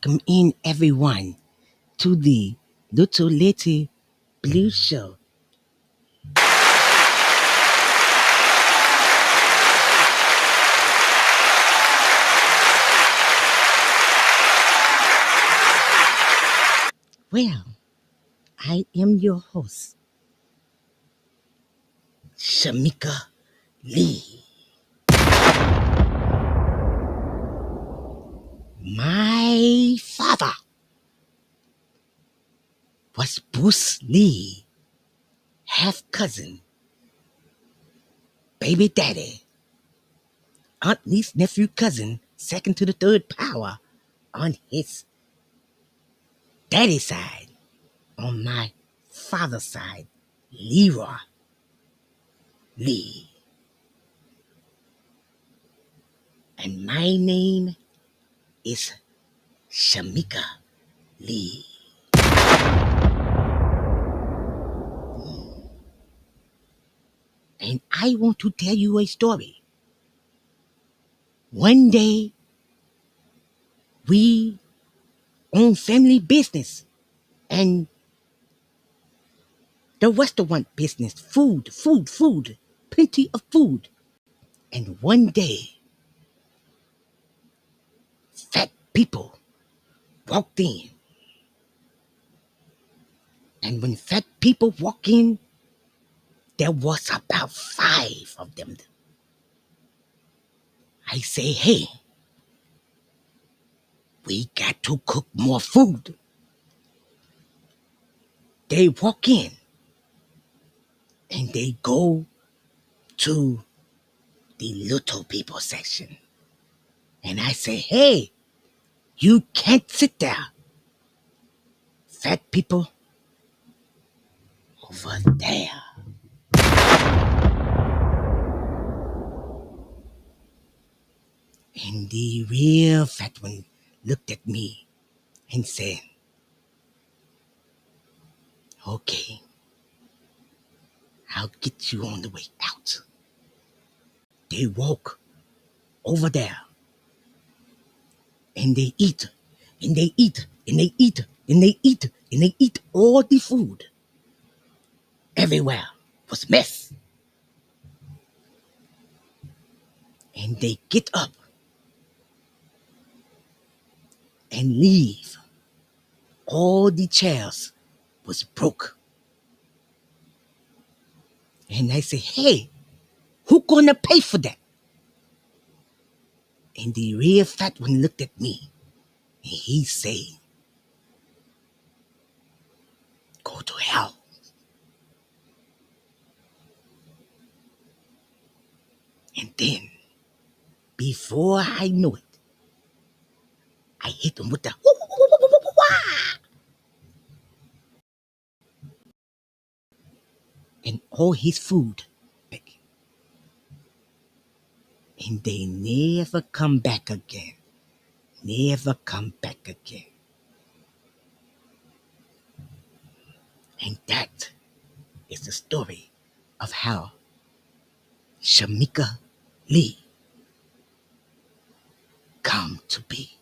welcome in everyone to the Little Lady Blue Show. Well, I am your host, Shemika Lee. My father was Bruce Lee, half cousin, baby daddy, aunt, niece, nephew, cousin, second to the third power on his daddy's side. On my father's side, Leroy Lee. And my name is Shemika Lee. And I want to tell you a story. One day, we own family business and the restaurant business, food, plenty of food. And one day, fat people walked in. And when fat people walk in, there was about 5 of them. I say, hey, we got to cook more food. They walk in and they go to the little people section. And I say, hey, you can't sit there. Fat people over there. And the real fat one looked at me and said, okay, I'll get you on the way out. They walk over there and they eat and they eat and they eat and they eat and they eat all the food. Everywhere was mess. And they get up and leave. All the chairs was broke. And I say, hey, who gonna pay for that? And the real fat one looked at me and he say, go to hell. And then, before I know it, I hit him with the wah! And all his food back. And they never come back again. Never come back again. And that is the story of how Shemika Lee come to be.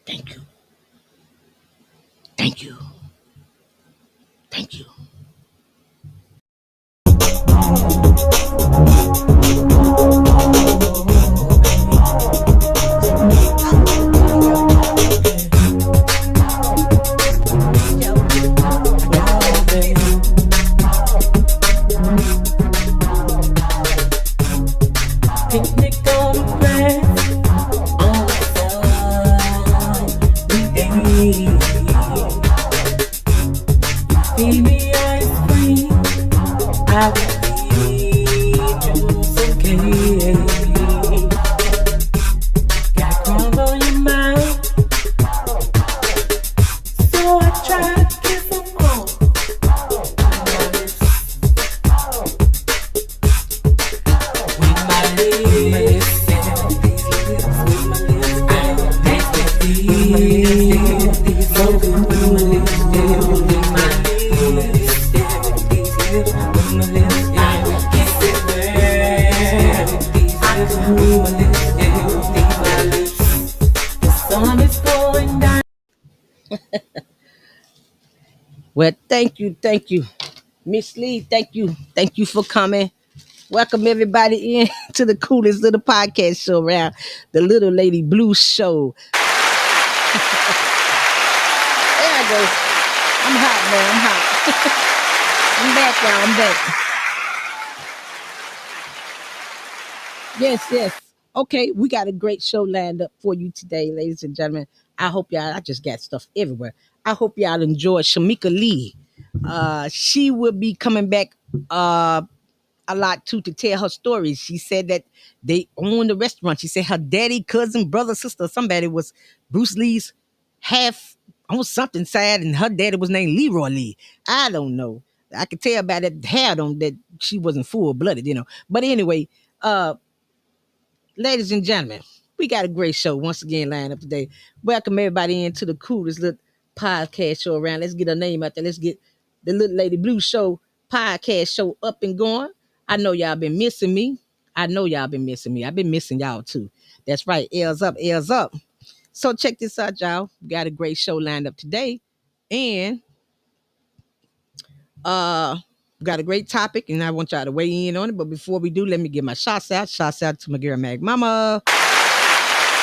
Thank you. Thank you. Thank you. Picnic on the grass, on the sunny day. Feed me ice cream, I will feed you some cake. Got crumbs on your mouth, so I try to get some crumbs on my lips. With my lips, with my lips, I make me feel so good with my lips, with my lips, with my lips, I will kiss it well. I can move my lips, with my Well, thank you, Miss Lee. Thank you for coming. Welcome everybody in to the coolest little podcast show around, the Little Lady Blue Show. There I go. I'm hot, man. I'm hot. I'm back, y'all. I'm back. Yes, yes. Okay, we got a great show lined up for you today, ladies and gentlemen. I hope y'all. I just got stuff everywhere. I hope y'all enjoy Shemika Lee. She will be coming back. A lot too to tell her stories. She said that they own the restaurant. She said her daddy, cousin, brother, sister, somebody was Bruce Lee's half on something side, and her daddy was named Leroy Lee. I don't know. I could tell by that hair on that she wasn't full blooded, But anyway, uh, ladies and gentlemen, we got a great show once again lined up today. Welcome everybody into the coolest little podcast show around. Let's get her name out there. Let's get the Little Lady Blue Show podcast show up and going. I know y'all been missing me. I know y'all been missing me. I've been missing y'all too. That's right. L's up, L's up. So check this out, y'all. We got a great show lined up today. And uh we got a great topic, and I want y'all to weigh in on it. But before we do, let me give my shots out. Shots out to my girl Mag Mama.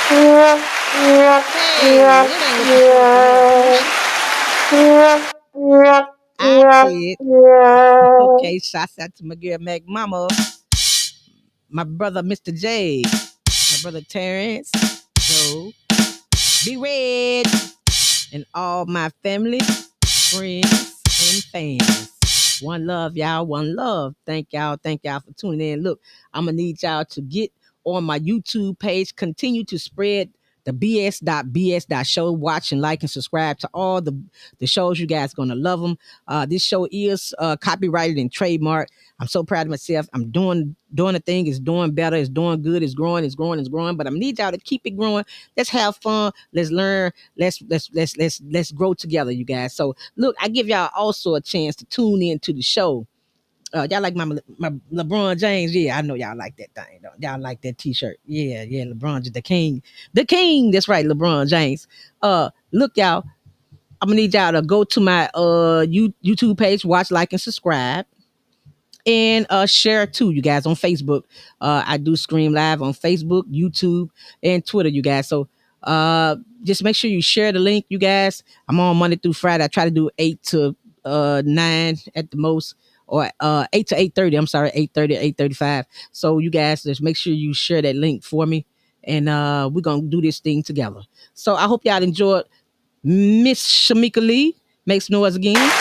Hey, I said, okay, shots out to my girl Mag Mama, my brother Mr. J, my brother Terrence, Joe, Be Red, and all my family, friends, and fans. One love, y'all. One love. Thank y'all. Thank y'all for tuning in. Look, I'm going to need y'all to get on my YouTube page. Continue to spread the BS.BS show. Watch and like and subscribe to all the shows. You guys going to love them. This show is copyrighted and trademarked. I'm so proud of myself. I'm doing the thing. It's doing better. It's doing good. It's growing. It's growing. It's growing. But I need y'all to keep it growing. Let's have fun. Let's learn. Let's grow together, you guys. So look, I give y'all also a chance to tune in to the show. Y'all like my LeBron James? Yeah, I know y'all like that thing. Y'all like that T-shirt? Yeah, yeah. LeBron, the king. That's right, LeBron James. Look, y'all. I'm gonna need y'all to go to my YouTube page, watch, like, and subscribe, and share too, you guys, on Facebook. I do stream live on Facebook, YouTube, and Twitter, you guys. So just make sure you share the link, you guys. I'm on Monday through Friday. I try to do 8 to 9 at the most, or 8 to 8:30. I'm sorry, 8:30 8:35. So you guys just make sure you share that link for me, and we're gonna do this thing together. So I hope y'all enjoyed Miss Shemika Lee. Makes noise again. Yeah.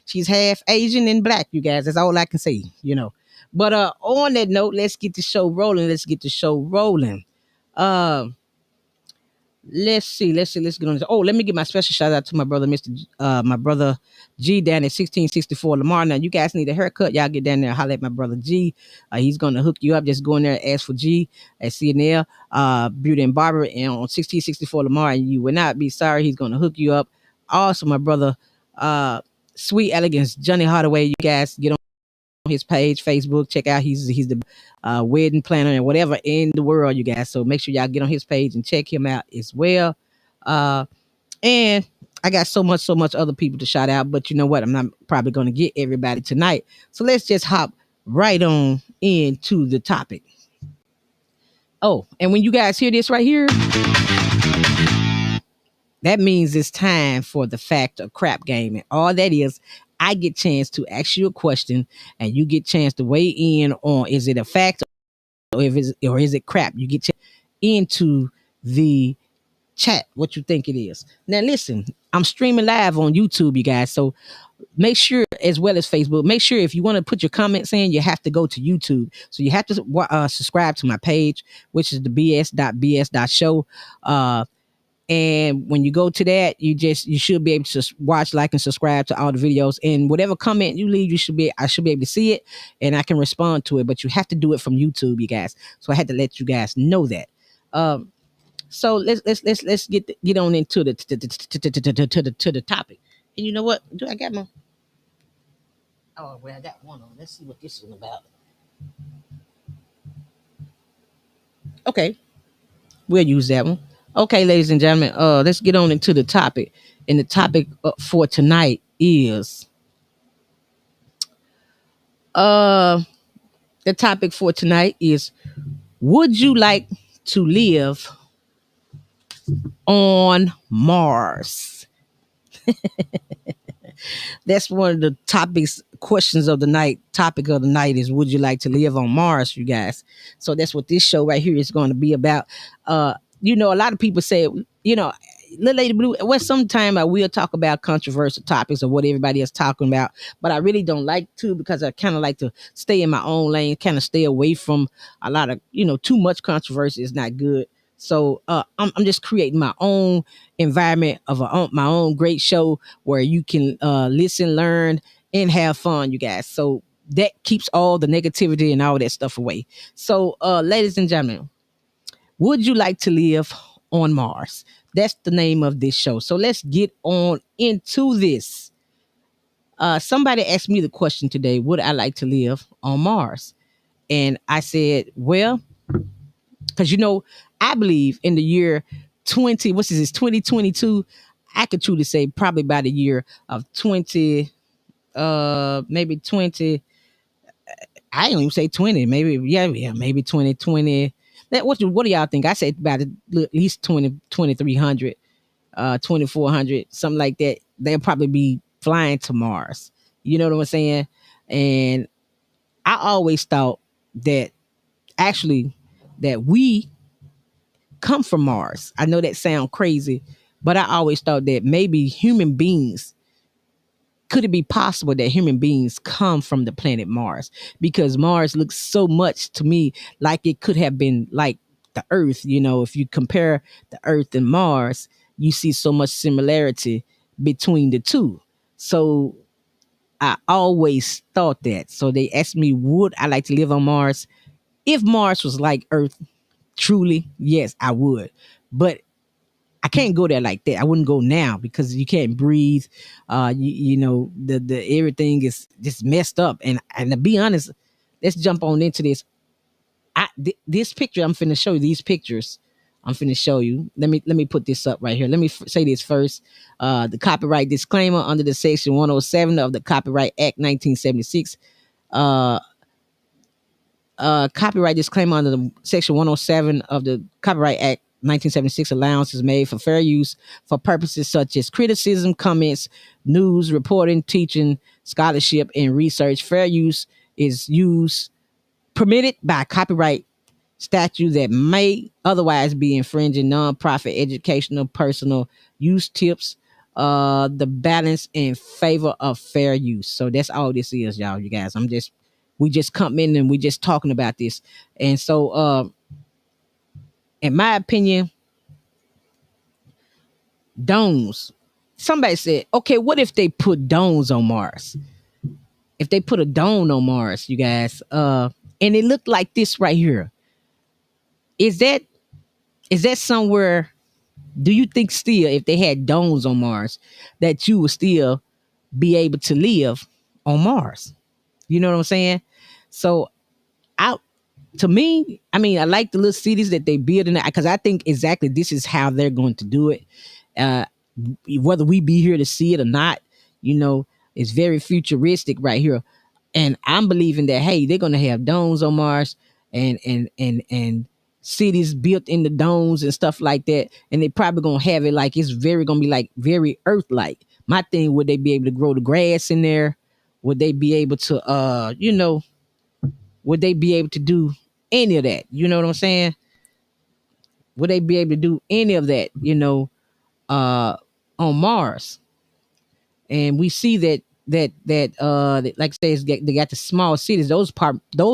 She's half Asian and black, you guys. That's all I can say. But on that note, let's get the show rolling. Uh let's get on this. Oh, let me give my special shout out to my brother, my brother G down at 1664 Lamar. Now you guys need a haircut. Y'all get down there and holler at my brother G. He's gonna hook you up. Just go in there and ask for G at CNL, Beauty and Barber, and on 1664 Lamar, and you will not be sorry. He's gonna hook you up. Also, my brother, Sweet Elegance, Johnny Hardaway. You guys get on his page, Facebook. Check out he's the wedding planner and whatever in the world, you guys. So make sure y'all get on his page and check him out as well. And I got so much other people to shout out, but you know what? I'm not probably going to get everybody tonight. So let's just hop right on into the topic. Oh, and when you guys hear this right here, that means it's time for the fact or crap game. And all that is, I get chance to ask you a question, and you get chance to weigh in on, is it a fact or is it crap? You get into the chat what you think it is. Now listen, I'm streaming live on YouTube, you guys. So make sure, as well as Facebook, make sure if you want to put your comments in, you have to go to YouTube. So you have to subscribe to my page, which is the BS.BS show. And when you go to that, you should be able to watch, like, and subscribe to all the videos. And whatever comment you leave, I should be able to see it, and I can respond to it. But you have to do it from YouTube, you guys. So I had to let you guys know that. So let's get on into the topic. And you know what? Do I got my? Oh well, I got one on. Let's see what this is about. Okay, we'll use that one. Okay, ladies and gentlemen, let's get on into the topic. And the topic for tonight is uh the topic for tonight is, would you like to live on Mars? That's one of the topics, questions of the night. Topic of the night is, would you like to live on Mars, you guys? So that's what this show right here is going to be about. A lot of people say, little lady blue, well, sometime I will talk about controversial topics or what everybody is talking about, but I really don't like to, because I kind of like to stay in my own lane, kind of stay away from a lot of, too much controversy is not good. So I'm just creating my own environment of my own great show where you can listen, learn, and have fun, you guys. So that keeps all the negativity and all that stuff away. So, ladies and gentlemen, would you like to live on Mars? That's the name of this show. So let's get on into this. Somebody asked me the question today, would I like to live on Mars? And I said, well, because I believe in the year 2022, I could truly say probably by the year of 20, maybe 20, I don't even say 20, maybe, yeah, maybe 2020. What do y'all think? I said about at least 2300, 2400, something like that. They'll probably be flying to Mars. You know what I'm saying? And I always thought that actually that we come from Mars. I know that sounds crazy, but I always thought that maybe human beings, could it be possible that human beings come from the planet Mars? Because Mars looks so much to me like it could have been like the Earth. If you compare the Earth and Mars, you see so much similarity between the two. So I always thought that. So they asked me, would I like to live on Mars? If Mars was like Earth, truly, yes, I would. But I can't go there like that. I wouldn't go now because you can't breathe. The everything is just messed up. And to be honest, let's jump on into this. This picture, I'm finna show you these pictures. I'm finna show you. Let me put this up right here. Let me say this first. The copyright disclaimer under the section 107 of the Copyright Act 1976. Uh, Copyright disclaimer under the section 107 of the Copyright Act 1976. Allowance is made for fair use for purposes such as criticism, comments, news, reporting, teaching, scholarship, and research. Fair use is use permitted by copyright statute that may otherwise be infringing nonprofit educational personal use tips the balance in favor of fair use. So that's all this is, y'all. You guys, we just come in and we just talking about this. And so in my opinion, domes, somebody said, okay, what if they put domes on Mars? If they put a dome on Mars, you guys, and it looked like this right here, is that somewhere? Do you think still, if they had domes on Mars, that you would still be able to live on Mars? You know what I'm saying? So out to me, I mean, I like the little cities that they build in that, because I think exactly this is how they're going to do it. Uh, Whether we be here to see it or not, it's very futuristic right here. And I'm believing that, hey, they're gonna have domes on Mars, and cities built in the domes and stuff like that. And they probably gonna have it like it's very gonna be like very Earth like. My thing, would they be able to grow the grass in there? Would they be able to would they be able to do any of that? You know what I'm saying? Would they be able to do any of that, uh on Mars? And we see that like I say, they got the small cities. Those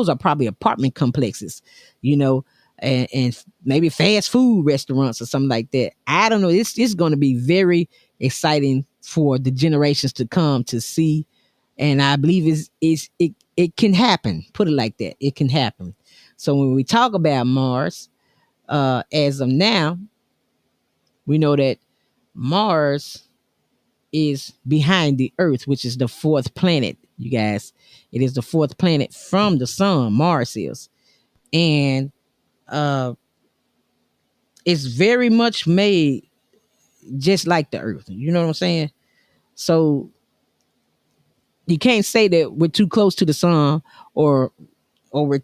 are probably apartment complexes, you know, and maybe fast food restaurants or something like that. I don't know. It's going to be very exciting for the generations to come to see, and I believe it can happen. Put it like that, it can happen. So when we talk about Mars, as of now, we know that Mars is behind the Earth, which is the fourth planet, you guys. It is the fourth planet from the sun, Mars is. And uh it's very much made just like the Earth. You know what I'm saying? So you can't say that we're too close to the sun, or we're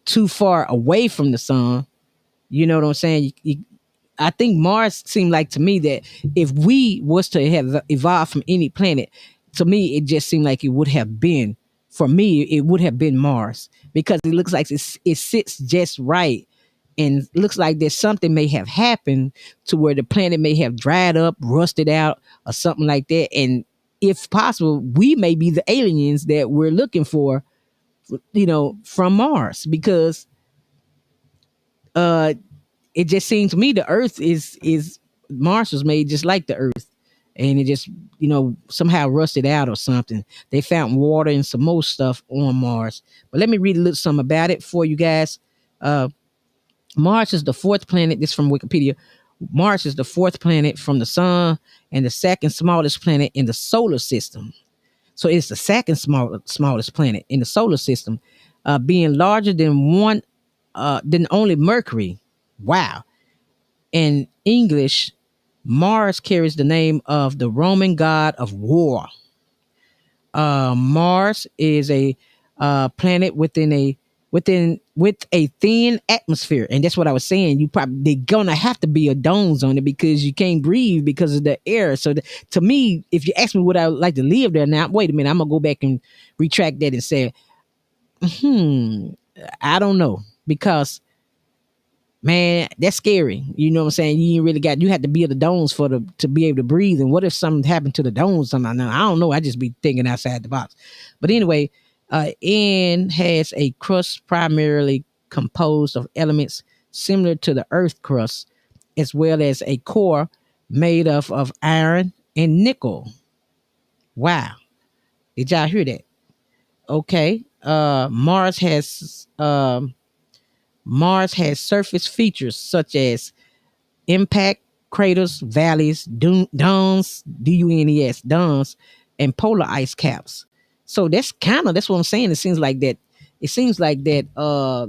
too far away from the sun. You know what I'm saying? I think Mars seemed like to me that if we was to have evolved from any planet, to me it just seemed like it would have been, for me it would have been Mars, because it looks like it sits just right, and looks like there's something may have happened to where the planet may have dried up, rusted out, or something like that. And if possible, we may be the aliens that we're looking for, from Mars, because uh it just seems to me the Earth is Mars was made just like the Earth, and it just somehow rusted out or something. They found water and some more stuff on Mars, but let me read a little something about it for you guys. uh Mars is the fourth planet. This from Wikipedia. Mars is the fourth planet from the sun and the second smallest planet in the solar system. So it's the second smallest planet in the solar system, being larger than only Mercury. Wow. In English, Mars carries the name of the Roman god of war. Mars is a planet with a thin atmosphere, and that's what I was saying. You probably they're gonna have to be a domes on it because you can't breathe because of the air. So to me, if you ask me would I like to live there now, wait a minute, I'm gonna go back and retract that and say, hmm, I don't know, because man, that's scary. You know what I'm saying? You had to be at the domes to be able to breathe. And what if something happened to the domes somehow? Now, I don't know. I just be thinking outside the box. But anyway, N has a crust primarily composed of elements similar to the Earth crust, as well as a core made of iron and nickel. Wow. Did y'all hear that? Okay. Mars has surface features such as impact craters, valleys, dunes, dunes, dunes, and polar ice caps. So that's what I'm saying. It seems like that. It seems like that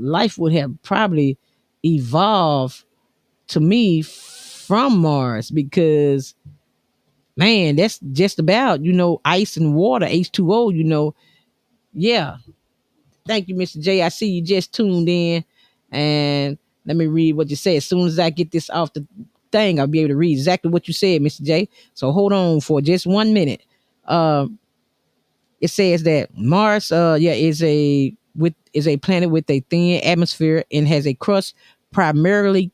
life would have probably evolved to me from Mars, because man, that's just about ice and water, H2O. Yeah. Thank you, Mr. J. I see you just tuned in, and let me read what you said. As soon as I get this off the thing, I'll be able to read exactly what you said, Mr. J. So hold on for just 1 minute. Um, it says that Mars, is a planet with a thin atmosphere and has a crust primarily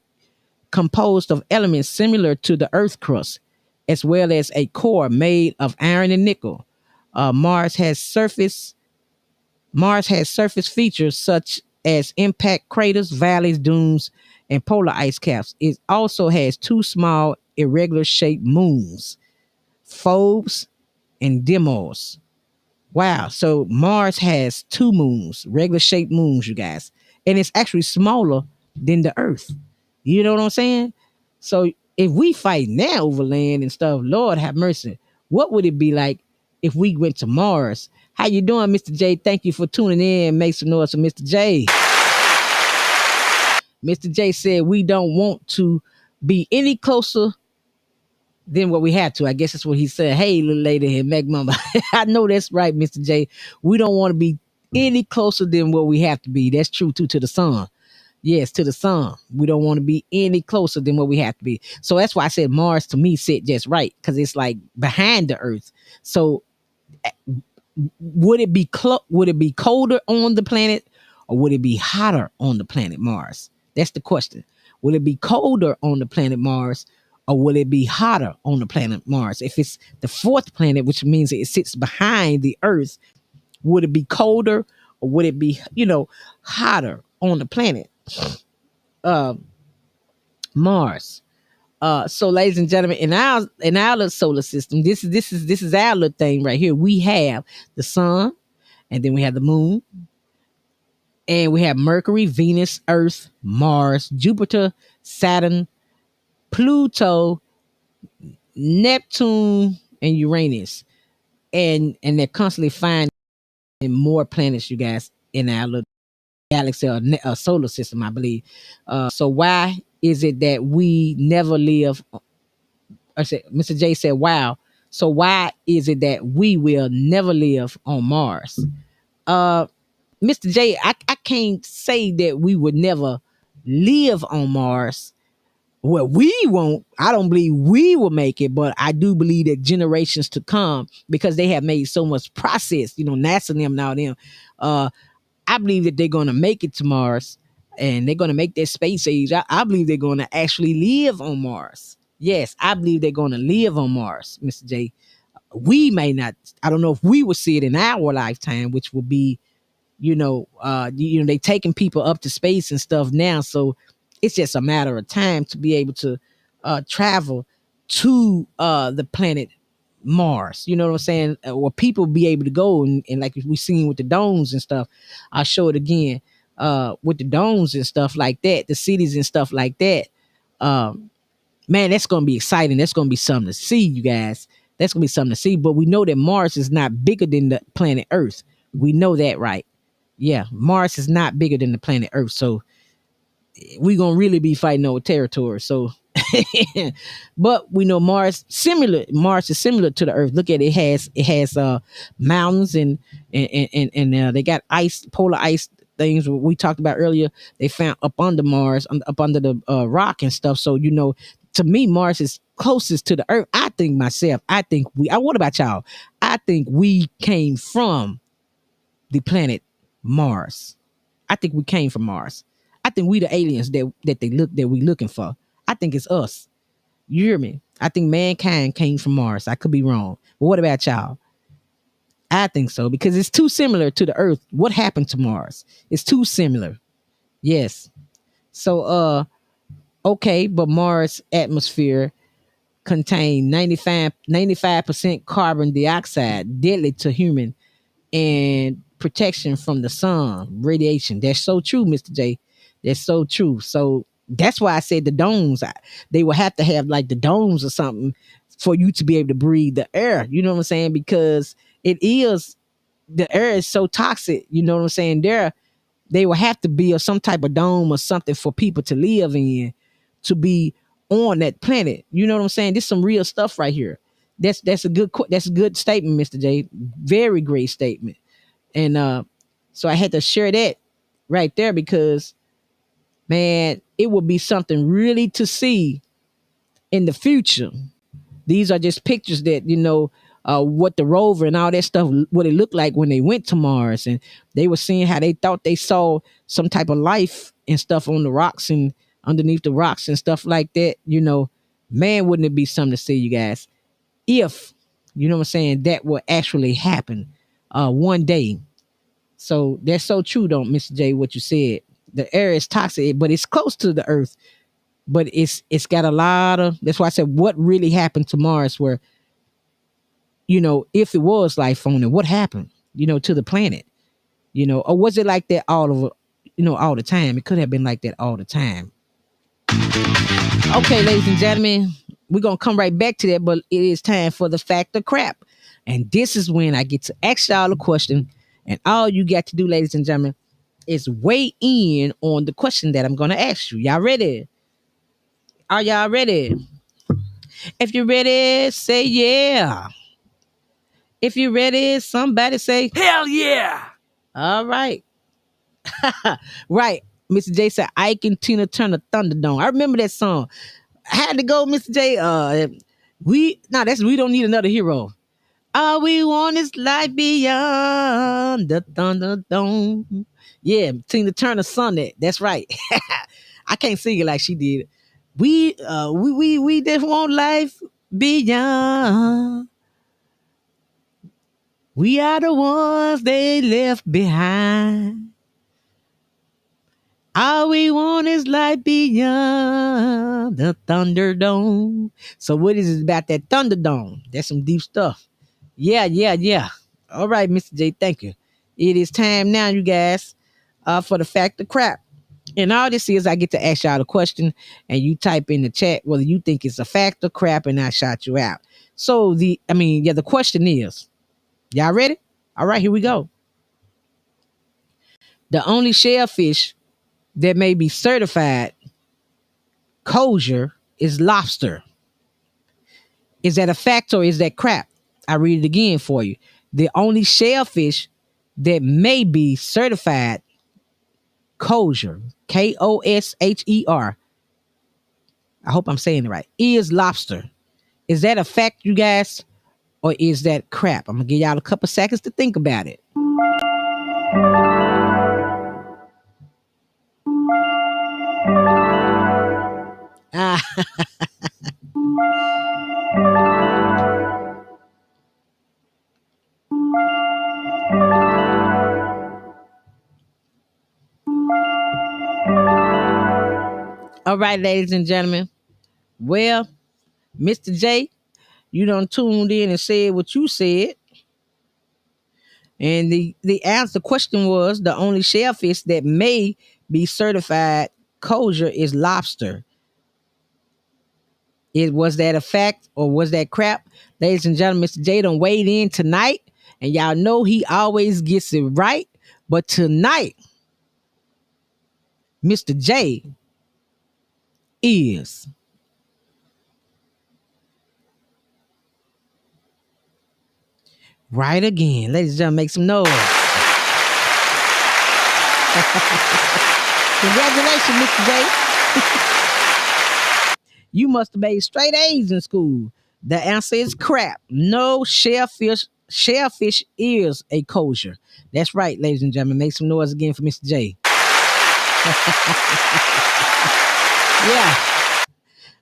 composed of elements similar to the Earth crust, as well as a core made of iron and nickel. Uh, Mars has surface Mars has surface features such as impact craters, valleys, dunes, and polar ice caps. It also has two small, irregular shaped moons, Phobos and Deimos. Wow. So Mars has two moons, regular shaped moons, you guys. And it's actually smaller than the Earth. You know what I'm saying? So if we fight now over land and stuff, Lord have mercy, what would it be like if we went to Mars? How you doing, Mr. J? Thank you for tuning in. Make some noise for Mr. J. Mr. J said we don't want to be any closer than what we had to. I guess that's what he said. Hey, little lady here, Meg Mama. I know that's right, Mr. J. We don't want to be any closer than what we have to be. That's true too, to the sun. Yes, to the sun. We don't want to be any closer than what we have to be. So that's why I said Mars to me sit just right, because it's like behind the Earth. So would it be colder on the planet, or would it be hotter on the planet Mars? That's the question. Will it be colder on the planet Mars, or will it be hotter on the planet Mars? If it's the fourth planet, which means it sits behind the Earth, would it be colder, or would it be hotter on the planet uh, Mars? So ladies and gentlemen, in our solar system, this is our little thing right here. We have the sun, and then we have the moon, and we have Mercury, Venus, Earth, Mars, Jupiter, Saturn, Pluto, Neptune, and Uranus. And they're constantly finding more planets, you guys, in our little galaxy or a solar system, I believe. So why is it that we never live? I said, Mr. J said, "Wow." So why is it that we will never live on Mars? Uh, Mr. J, I can't say that we would never live on Mars. Well, we won't. I don't believe we will make it, but I do believe that generations to come, because they have made so much process, NASA and them and all them. I believe that they're going to make it to Mars, and they're going to make that space age. I believe they're going to actually live on Mars. Yes, I believe they're going to live on Mars, Mr. J. We may not. I don't know if we will see it in our lifetime, which will be, they taking people up to space and stuff now. So it's just a matter of time to be able to travel to the planet Mars. You know what I'm saying? Or people be able to go, and like we seen with the domes and stuff. I'll show it again with the domes and stuff like that, the cities and stuff like that. Um, Man, that's gonna be exciting. That's gonna be something to see, you guys. That's gonna be something to see. But we know that Mars is not bigger than the planet Earth. We know that, right? Yeah, Mars is not bigger than the planet Earth. So we gonna really be fighting over territory. So, but we know Mars similar. Mars is similar to the Earth. Look at it. It has mountains and they got ice, polar ice things we talked about earlier. They found up under Mars, up under the rock and stuff. So to me, Mars is closest to the Earth. I think myself. I think we. What about y'all? I think we came from the planet Mars. I think we came from Mars. I think we the aliens that we looking for. I think it's us. You hear me? I think mankind came from Mars. I could be wrong. But what about y'all? I think so, because it's too similar to the Earth. What happened to Mars? It's too similar. Yes. So okay, but Mars atmosphere contain 95% carbon dioxide, deadly to human, and protection from the sun radiation. That's so true, Mr. J. That's so true. So that's why I said the domes. They will have to have like the domes or something for you to be able to breathe the air. You know what I'm saying? Because the air is so toxic. You know what I'm saying? They will have to be some type of dome or something for people to live in, to be on that planet. You know what I'm saying? This is some real stuff right here. That's a good statement, Mr. J. Very great statement. And so I had to share that right there, because man, it will be something really to see in the future. These are just pictures that what the rover and all that stuff, what it looked like when they went to Mars, and they were seeing how they thought they saw some type of life and stuff on the rocks and underneath the rocks and stuff like that. Man, wouldn't it be something to see, you guys, if what I'm saying, that will actually happen one day. So that's so true, don't Mr. J, what you said. The air is toxic, but it's close to the Earth. But it's got a lot of. That's why I said, what really happened to Mars? Where if it was life on it, what happened? To the planet. Or was it like that all over? All the time. It could have been like that all the time. Okay, ladies and gentlemen, we're gonna come right back to that, but it is time for the fact or crap. And this is when I get to ask y'all a question. And all you got to do, ladies and gentlemen, is weigh in on the question that I'm gonna ask you. Y'all ready? Are y'all ready? If you're ready, say yeah. If you're ready, somebody say hell yeah. All right. Right. Mr. J said Ike and Tina Turner Thunderdome. I remember that song. I had to go, Mr. J. We don't need another hero. All we want is light beyond the Thunderdome. Yeah, Tina Turner sung that. That's right. I can't sing it like she did. We just want life beyond. We are the ones they left behind. All we want is light beyond the Thunderdome. So what is it about that Thunderdome? That's some deep stuff. Yeah. All right, Mr. J, thank you. It is time now, you guys, for the fact of crap. And all this is, I get to ask y'all a question, and you type in the chat whether you think it's a fact or crap, and I shout you out. So the question is, y'all ready? All right, here we go. The only shellfish that may be certified kosher is lobster. Is that a fact or is that crap? I read it again for you. The only shellfish that may be certified kosher, Kosher, I hope I'm saying it right, is lobster. Is that a fact, you guys, or is that crap? I'm gonna give y'all a couple seconds to think about it. Ah, all right, ladies and gentlemen. Well, Mr. J, you done tuned in and said what you said. And the question was the only shellfish that may be certified kosher is lobster. Was that a fact or was that crap? Ladies and gentlemen, Mr. J done weighed in tonight, and y'all know he always gets it right. But tonight, Mr. J is right again. Ladies and gentlemen, make some noise. Congratulations, Mr. J. You must have made straight A's in school. The answer is crap. No, shellfish is a kosher. That's right, ladies and gentlemen. Make some noise again for Mr. J. Yeah.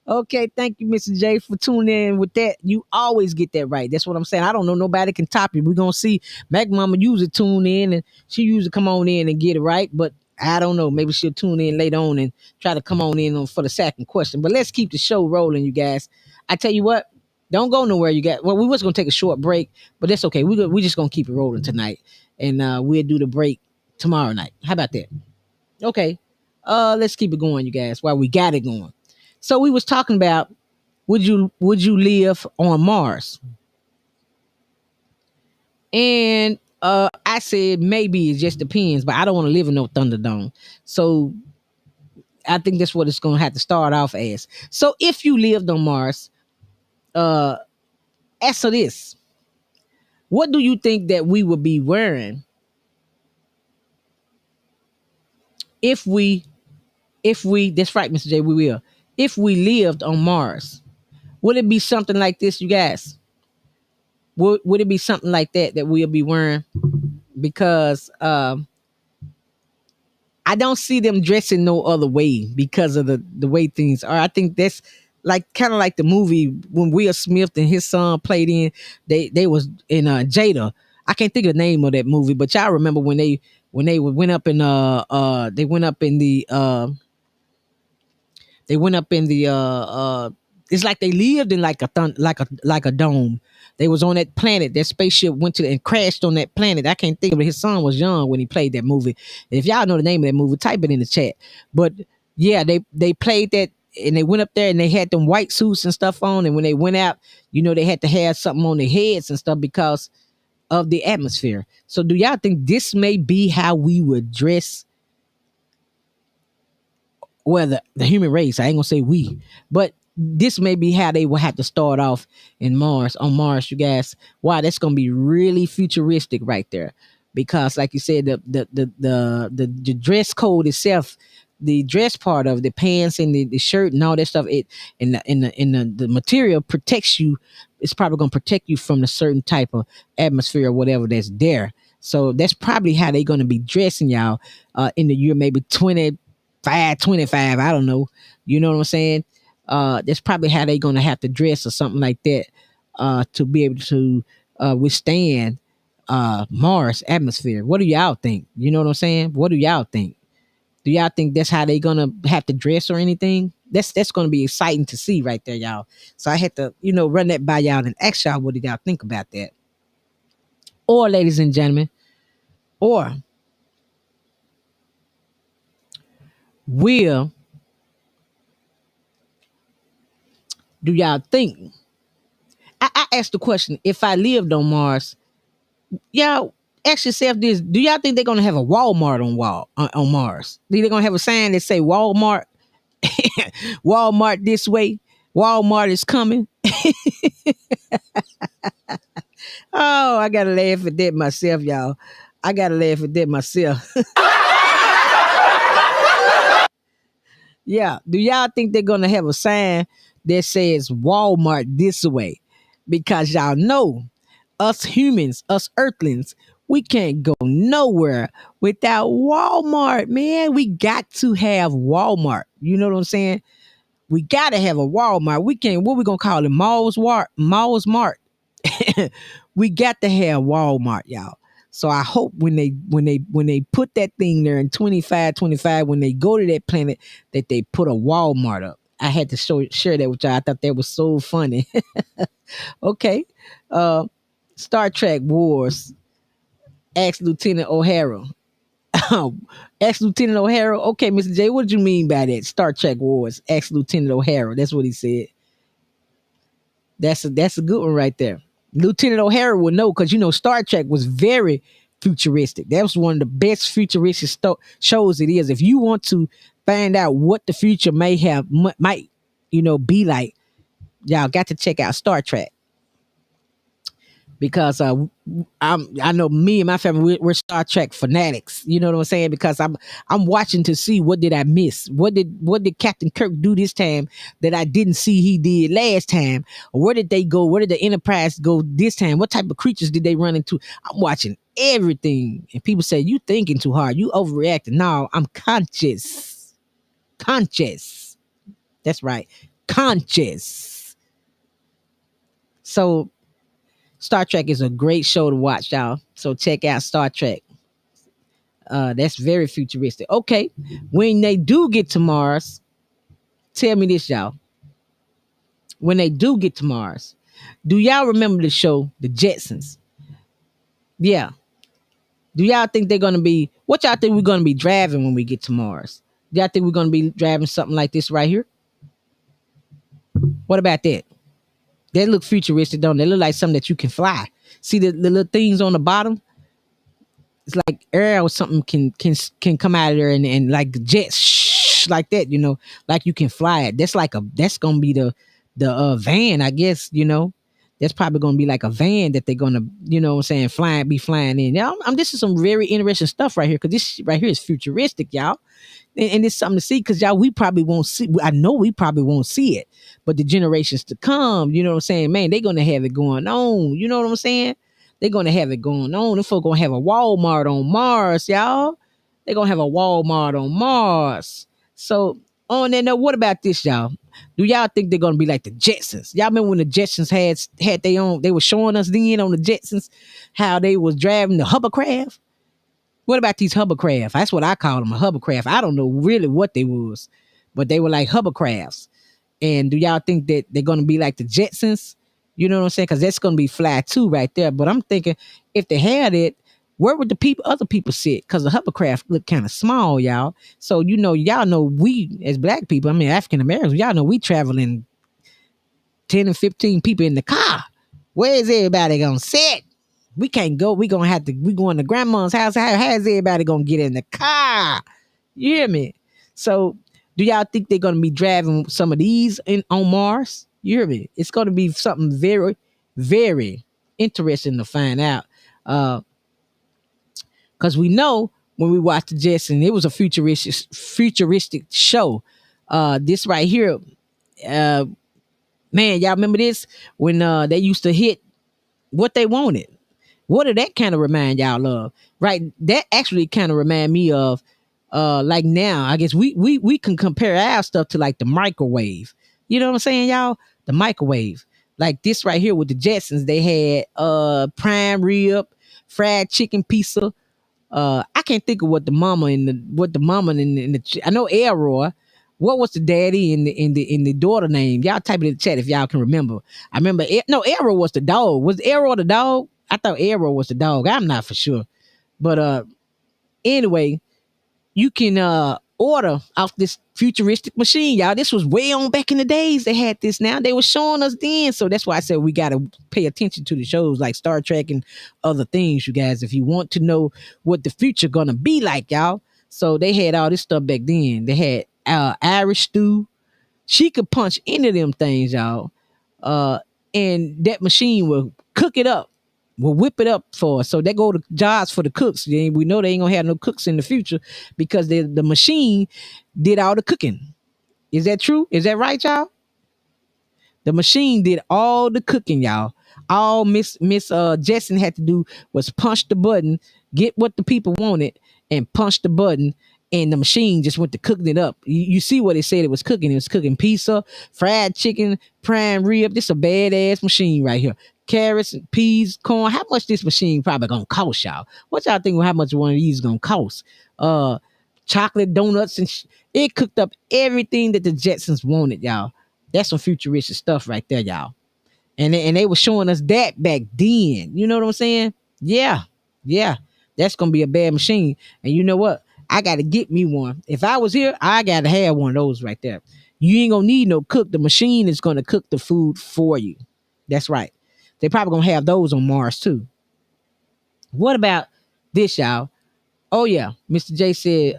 Okay, thank you, Mr. J, for tuning in with that. You always get that right. That's what I'm saying. I don't know nobody can top you. We're gonna see Mac Mama usually tune in and she usually come on in and get it right, but I don't know. Maybe she'll tune in later on and try to come on in for the second question. But let's keep the show rolling, you guys. I tell you what, don't go nowhere. You got well, we was gonna take a short break, but that's okay. We just gonna keep it rolling tonight, and we'll do the break tomorrow night. How about that? Okay. Let's keep it going, you guys, while we got it going. So we was talking about would you live on Mars? And I said maybe it just depends, but I don't want to live in no Thunderdome. So I think that's what it's gonna have to start off as. So if you lived on Mars, uh answer this. What do you think that we would be wearing if we that's right, Mr. J, we will. If we lived on Mars, would it be something like this, you guys? Would it be something like that we'll be wearing? Because I don't see them dressing no other way because of the way things are. I think that's like kind of like the movie when Will Smith and his son played in. They was in Jada. I can't think of the name of that movie, but y'all remember when they went up in they went up in the they went up in the it's like they lived in like like a dome. They was on that planet. That spaceship went to and crashed on that planet. I can't think of it. His son was young when he played that movie. If y'all know the name of that movie, type it in the chat. But yeah, they played that and they went up there and they had them white suits and stuff on. And when they went out, they had to have something on their heads and stuff because of the atmosphere. So do y'all think this may be how we would dress? Well, the human race, I ain't gonna say we, but this may be how they will have to start off on Mars, you guys. Wow, that's gonna be really futuristic right there. Because like you said, the dress code itself, the dress part of the pants and the shirt and all that stuff, it the material protects you. It's probably gonna protect you from a certain type of atmosphere or whatever that's there. So that's probably how they're gonna be dressing y'all in the year maybe 25, I don't know. You know what I'm saying? That's probably how they're gonna have to dress or something like that to be able to withstand Mars atmosphere. What do y'all think? You know what I'm saying? What do y'all think? Do y'all think that's how they gonna have to dress or anything? That's gonna be exciting to see right there, y'all. So I had to, run that by y'all and ask y'all what do y'all think about that. Or ladies and gentlemen, or will do y'all think I asked the question, if I lived on Mars, yeah, ask yourself this: do y'all think they're gonna have a Walmart on Mars? Think they're gonna have a sign that say Walmart, Walmart this way, Walmart is coming? Oh, I gotta laugh at that myself, y'all. I gotta laugh at that myself. Yeah. Do y'all think they're gonna have a sign that says Walmart this way? Because y'all know us humans, us earthlings, we can't go nowhere without Walmart, man. We got to have Walmart. You know what I'm saying? We gotta have a Walmart. We can't, what we gonna call it? Malls Mart. We got to have Walmart, y'all. So I hope when they put that thing there in 25, when they go to that planet, that they put a Walmart up. I had to share that with y'all. I thought that was so funny. Okay. Uh Star Trek Wars. Ask Lieutenant O'Hara. Ask Lieutenant O'Hara. Okay, Mr. J, what did you mean by that? Star Trek Wars. Ask Lieutenant O'Hara. That's what he said. That's a good one right there. Lieutenant O'Hara will know because Star Trek was very futuristic. That was one of the best futuristic shows it is. If you want to find out what the future might be like, y'all got to check out Star Trek because I know me and my family we're Star Trek fanatics. You know what I'm saying? Because I'm watching to see what did I miss? What did Captain Kirk do this time that I didn't see he did last time? Or where did they go? Where did the Enterprise go this time? What type of creatures did they run into? I'm watching everything, and people say you thinking too hard, you overreacting. No, I'm conscious. Conscious. That's right. Conscious. So Star Trek is a great show to watch, y'all. So check out Star Trek. That's very futuristic. Okay, when they do get to Mars, tell me this, y'all. When they do get to Mars, do y'all remember the show, The Jetsons? Yeah. Do y'all think they're gonna be? What y'all think we're gonna be driving when we get to Mars? Do y'all think we're gonna be driving something like this right here? What about that? They look futuristic, don't they? They look like something that you can fly. See the little things on the bottom? It's like air or something can come out of there and like jets like that, like you can fly it. That's gonna be the van, I guess. That's probably gonna be like a van that they're gonna, what I'm saying, be flying in. Now, this is some very interesting stuff right here because this right here is futuristic, y'all. And it's something to see because y'all, we probably won't see. I know we probably won't see it, but the generations to come, you know what I'm saying, man, they're gonna have it going on. You know what I'm saying? They're gonna have it going on. Them folk gonna have a Walmart on Mars, y'all. They're gonna have a Walmart on Mars. So on that note, what about this, y'all? Do y'all think they're gonna be like the Jetsons? Y'all remember when the Jetsons had their own? They were showing us then on the Jetsons how they was driving the hovercraft. What about these hovercraft? That's what I call them, a hovercraft. I don't know really what they was, but they were like hovercrafts. And do y'all think that they're gonna be like the Jetsons? You know what I'm saying? Because that's gonna be fly too right there. But I'm thinking if they had it, where would the other people sit? Because the hovercraft look kind of small, y'all. So y'all know we as black people, I mean African Americans, y'all know we traveling 10 and 15 people in the car. Where is everybody gonna sit? We can't go. We going to grandma's house. How's everybody gonna get in the car? You hear me? So do y'all think they're gonna be driving some of these on Mars? You hear me? It's gonna be something very, very interesting to find out. Because we know when we watched the Jetson, it was a futuristic show. This right here, man, y'all remember this when they used to hit what they wanted? What did that kind of remind y'all of? Right, that actually kind of remind me of like now. I guess we can compare our stuff to like the microwave. You know what I'm saying, y'all? The microwave. Like this right here with the Jetsons, they had prime rib, fried chicken pizza. I can't think of what the mama in the I know Elroy. What was the daddy and the daughter name? Y'all type it in the chat if y'all can remember. I remember Elroy was the dog. Was Elroy the dog? I thought Elroy was the dog. I'm not for sure. But anyway, you can order off this futuristic machine, y'all. This was way on back in the days. They had this now. They were showing us then. So that's why I said we got to pay attention to the shows like Star Trek and other things, you guys, if you want to know what the future gonna be like, y'all. So they had all this stuff back then. They had Irish stew. She could punch into them things, y'all. Uh, and that machine will cook it up, will whip it up for us. So they go to jobs for the cooks. We know they ain't gonna have no cooks in the future because the machine did all the cooking. Is that true? Is that right, y'all? The machine did all the cooking, y'all. All Miss Jetson had to do was punch the button, get what the people wanted, and punch the button, and the machine just went to cooking it up. You see what it said it was cooking? It was cooking pizza, fried chicken, prime rib. This a badass machine right here. Carrots, peas, corn. How much this machine probably gonna cost, y'all? What y'all think? How much one of these gonna cost? Uh, Chocolate donuts it cooked up everything that the Jetsons wanted, y'all. That's some futuristic stuff right there, y'all. And they were showing us that back then. You know what I'm saying? Yeah, yeah. That's gonna be a bad machine. And you know what? I gotta get me one. If I was here, I gotta have one of those right there. You ain't gonna need no cook. The machine is gonna cook the food for you. That's right. They probably gonna have those on Mars too. What about this, y'all? Oh yeah, Mr. J said,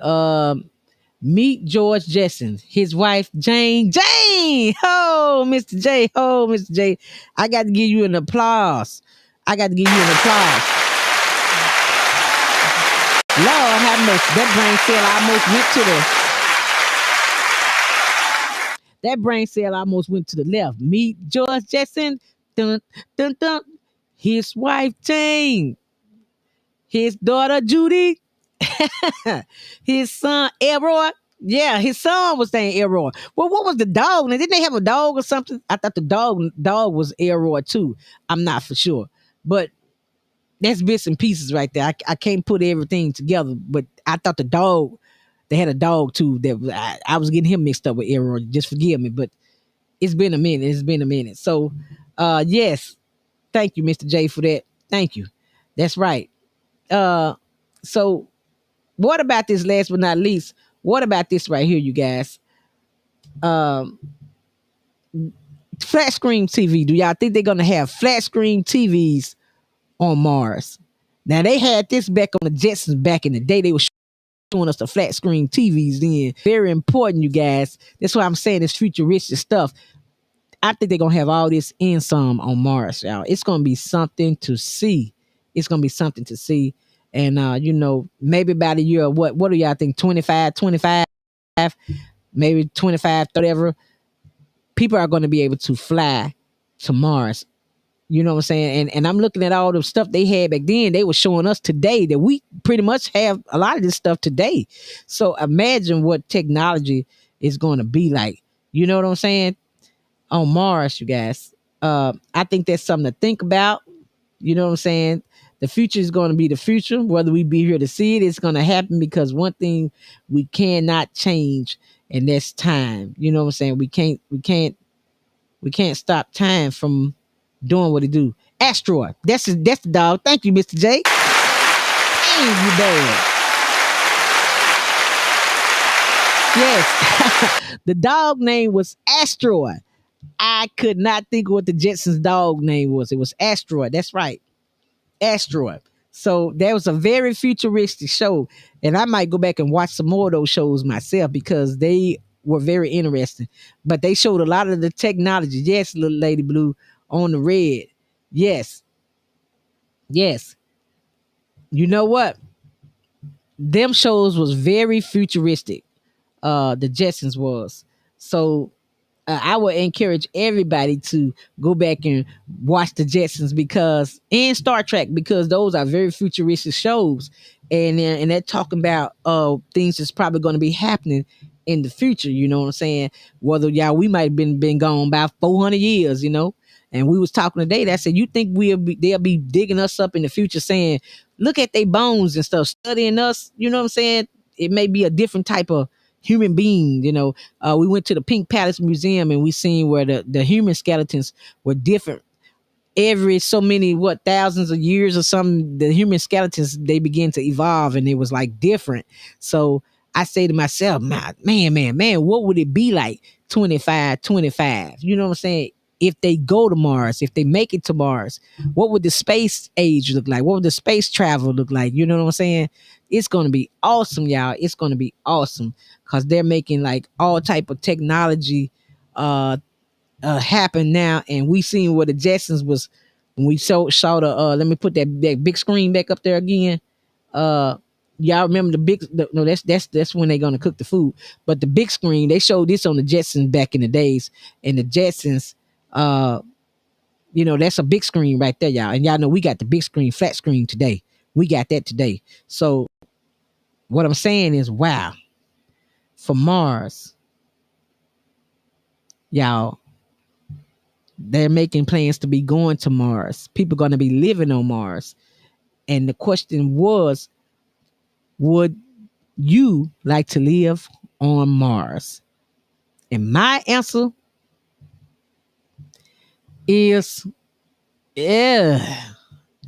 meet George Jetson, his wife Jane. Jane! Oh, Mr. J. Oh, Mr. J. I got to give you an applause. I got to give you an applause. Lord have mercy. That brain cell almost went to the left. Meet George Jetson. Dun, dun, dun. His wife Jane. His daughter Judy. His son Elroy. Yeah, his son was named Elroy. Well, what was the dog? Didn't they have a dog or something? I thought the dog was Elroy too. I'm not for sure, but that's bits and pieces right there. I can't put everything together, but I thought the dog. They had a dog too. I was getting him mixed up with Elroy. Just forgive me, but it's been a minute. It's been a minute. So, yes, thank you, Mr. J, for that. Thank you. That's right. So what about this last but not least? What about this right here, you guys? Um, Flat screen TV. Do y'all think they're gonna have flat screen TVs on Mars? Now they had this back on the Jetsons back in the day. They were showing us the flat screen TVs then. Very important, you guys. That's why I'm saying it's futuristic stuff. I think they're gonna have all this in some on Mars, y'all. It's gonna be something to see. It's gonna be something to see. And maybe about a year, what do y'all think? 25, maybe 25, 30, whatever. People are gonna be able to fly to Mars. You know what I'm saying? And I'm looking at all the stuff they had back then. They were showing us today that we pretty much have a lot of this stuff today. So imagine what technology is gonna be like. You know what I'm saying? On Mars, you guys. I think that's something to think about. You know what I'm saying? The future is going to be the future. Whether we be here to see it, it's going to happen because one thing we cannot change, and that's time. You know what I'm saying? We can't stop time from doing what it do. Asteroid. That's the dog. Thank you, Mr. J. Dang, you bad. Yes. The dog name was Asteroid. I could not think of what the Jetsons dog name was. It was Asteroid. That's right. Asteroid. So that was a very futuristic show. And I might go back and watch some more of those shows myself because they were very interesting. But they showed a lot of the technology. Yes, little Lady Blue on the red. Yes. Yes. You know what? Them shows was very futuristic. The Jetsons was. So I would encourage everybody to go back and watch the Jetsons and Star Trek because those are very futuristic shows, and they're talking about things that's probably going to be happening in the future. You know what I'm saying? Whether we might have been gone about 400 years, And we was talking today. That said, you think they'll be digging us up in the future, saying, look at their bones and stuff, studying us. You know what I'm saying? It may be a different type of human being. We went to the Pink Palace Museum and we seen where the human skeletons were different. Every so many thousands of years or something, the human skeletons they begin to evolve and it was like different. So I say to myself, man, what would it be like 25, 25? You know what I'm saying? If they go to Mars, if they make it to Mars, what would the space age look like? What would the space travel look like? You know what I'm saying? It's gonna be awesome, y'all. It's gonna be awesome because they're making like all type of technology happen now, and we seen what the Jetsons was when we saw the. Let me put that big screen back up there again. Uh, y'all remember no, that's when they're gonna cook the food. But the big screen, they showed this on the Jetsons back in the days, and the Jetsons, that's a big screen right there, y'all. And y'all know we got the big screen, flat screen today. We got that today. So what I'm saying is, wow, for Mars, y'all, they're making plans to be going to Mars. People going to be living on Mars. And the question was, would you like to live on Mars? And my answer is, yeah,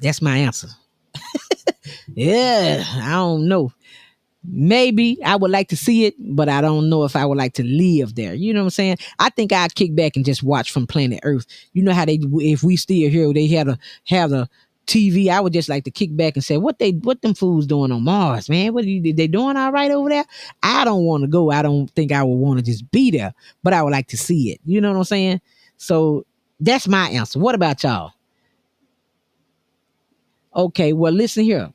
that's my answer. Yeah, I don't know. Maybe I would like to see it, but I don't know if I would like to live there. You know what I'm saying? I think I'd kick back and just watch from planet Earth. You know how if we still here, they had to have the TV. I would just like to kick back and say, what them fools doing on Mars, man? They doing all right over there? I don't want to go. I don't think I would want to just be there, but I would like to see it. You know what I'm saying? So that's my answer. What about y'all? Okay, well, listen here.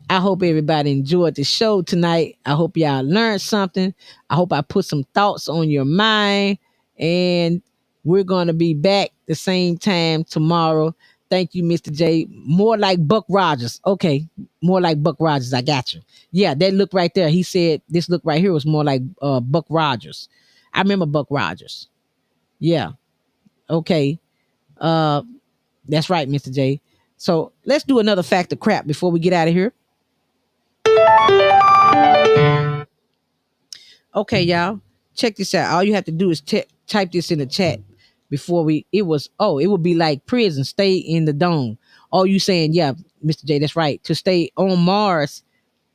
I hope everybody enjoyed the show tonight. I hope y'all learned something. I hope I put some thoughts on your mind. And we're going to be back the same time tomorrow. Thank you, Mr. J. More like Buck Rogers. Okay, more like Buck Rogers. I got you. Yeah, that look right there. He said this look right here was more like Buck Rogers. I remember Buck Rogers. Yeah. Okay. Uh, that's right, Mr. J. So let's do another fact of crap before we get out of here. Okay, y'all, check this out. All you have to do is type this in the chat before it would be like prison, stay in the dome. Oh, you saying, yeah, Mr. J, that's right. To stay on Mars,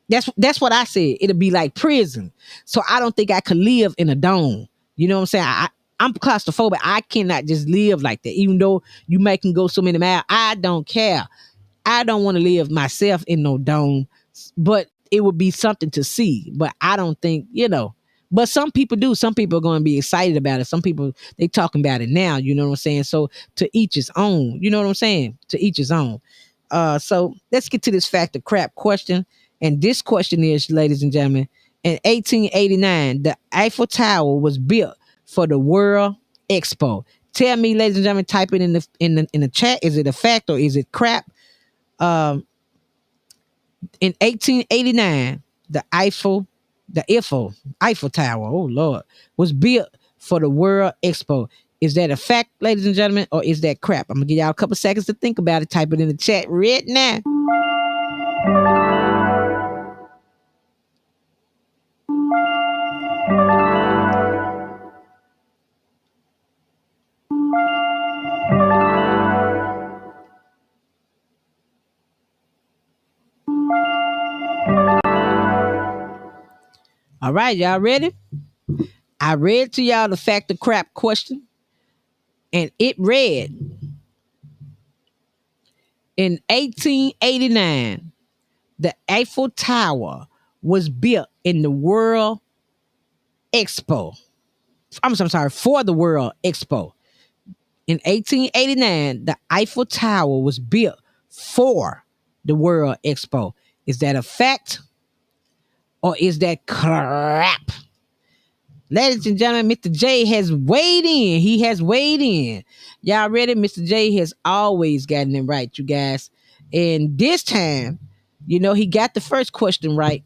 that's what I said. It'll be like prison. So I don't think I could live in a dome. You know what I'm saying? I'm claustrophobic. I cannot just live like that. Even though you make can go so many miles, I don't care. I don't want to live myself in no dome, but it would be something to see. But I don't think, but some people do. Some people are going to be excited about it. Some people, they talking about it now. You know what I'm saying? So to each his own. You know what I'm saying? To each his own. So let's get to this fact of crap question. And this question is, ladies and gentlemen, in 1889, the Eiffel Tower was built for the World Expo. Tell me, ladies and gentlemen, type it in the chat. Is it a fact or is it crap? In 1889, the Eiffel Tower, oh Lord, was built for the World Expo. Is that a fact, ladies and gentlemen, or is that crap? I'm gonna give y'all a couple seconds to think about it. Type it in the chat right now. All right, y'all ready? I read to y'all the fact of crap question, and it read in 1889, the Eiffel Tower was built in the World Expo. I'm sorry, for the World Expo. In 1889, the Eiffel Tower was built for the World Expo. Is that a fact or is that crap? Ladies and gentlemen, Mr. J has weighed in. He has weighed in. Y'all ready? Mr. J has always gotten it right, you guys. And this time, he got the first question right.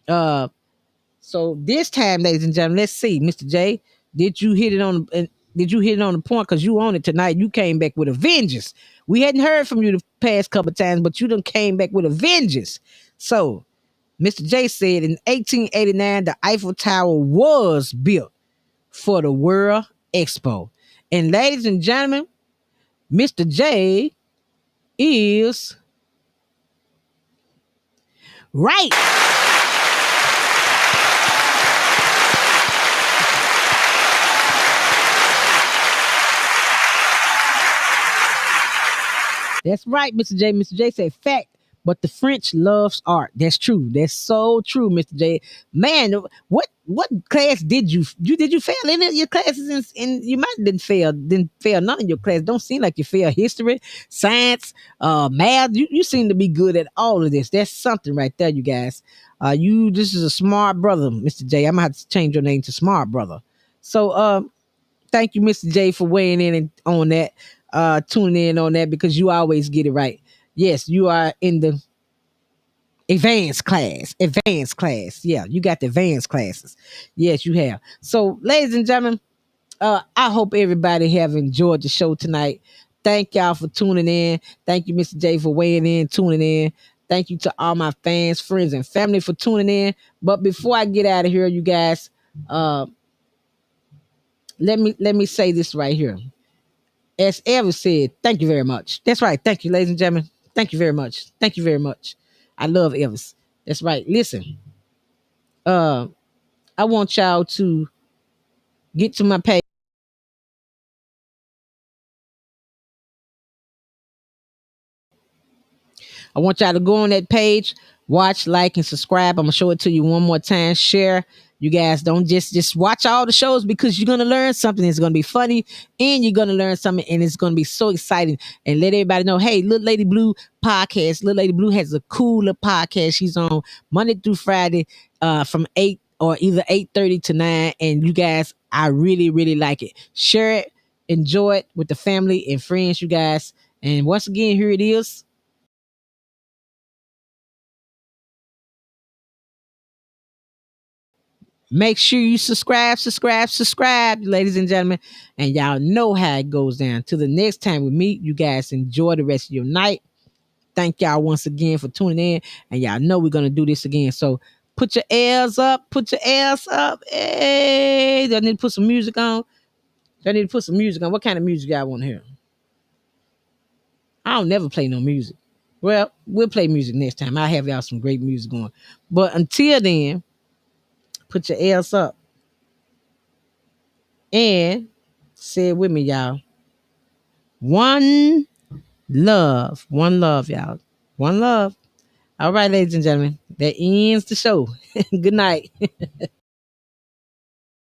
So this time, ladies and gentlemen, let's see, Mr. J, did you hit it on? Did you hit it on the point? Because you on it tonight. You came back with a vengeance. We hadn't heard from you the past couple of times, but you done came back with a vengeance. So Mr. J said in 1889, the Eiffel Tower was built for the World Expo. And ladies and gentlemen, Mr. J is right. That's right, Mr. J. Mr. J said fact. But the French loves art. That's true. That's so true, Mr. J. Man, what class did you fail any of your classes? And you might didn't fail none of your class. Don't seem like you failed history, science, math. You seem to be good at all of this. That's something right there, you guys. You this is a smart brother, Mr. J. I'm gonna have to change your name to Smart Brother. So thank you, Mr. J, for weighing in on that, tuning in on that because you always get it right. Yes, you are in the advanced class. Advanced class. Yeah, you got the advanced classes. Yes, you have. So, ladies and gentlemen, I hope everybody have enjoyed the show tonight. Thank y'all for tuning in. Thank you, Mr. J, for weighing in, tuning in. Thank you to all my fans, friends, and family for tuning in. But before I get out of here, you guys, uh, let me say this right here. As Elvis said, thank you very much. That's right. Thank you, ladies and gentlemen. Thank you very much. Thank you very much. I love Elvis. That's right. Listen, uh, I want y'all to get to my page. I want y'all to go on that page, watch, like, and subscribe. I'm gonna show it to you one more time. Share. You guys don't just watch all the shows because you're gonna learn something. It's gonna be funny, and you're gonna learn something, and it's gonna be so exciting. And let everybody know, hey, Little Lady Blue podcast. Little Lady Blue has a cooler podcast. She's on Monday through Friday, from 8 or either 8:30 to 9. And you guys, I really, really like it. Share it, enjoy it with the family and friends, you guys. And once again, here it is. Make sure you subscribe, ladies and gentlemen. And y'all know how it goes down. Till the next time we meet, you guys enjoy the rest of your night. Thank y'all once again for tuning in. And y'all know we're going to do this again. So put your L's up. Put your L's up. Hey, do I need to put some music on? Do I need to put some music on? What kind of music y'all want to hear? I don't never play no music. Well, we'll play music next time. I'll have y'all some great music going. But until then, put your L's up. And say it with me, y'all. One love. One love, y'all. One love. All right, ladies and gentlemen. That ends the show. Good night.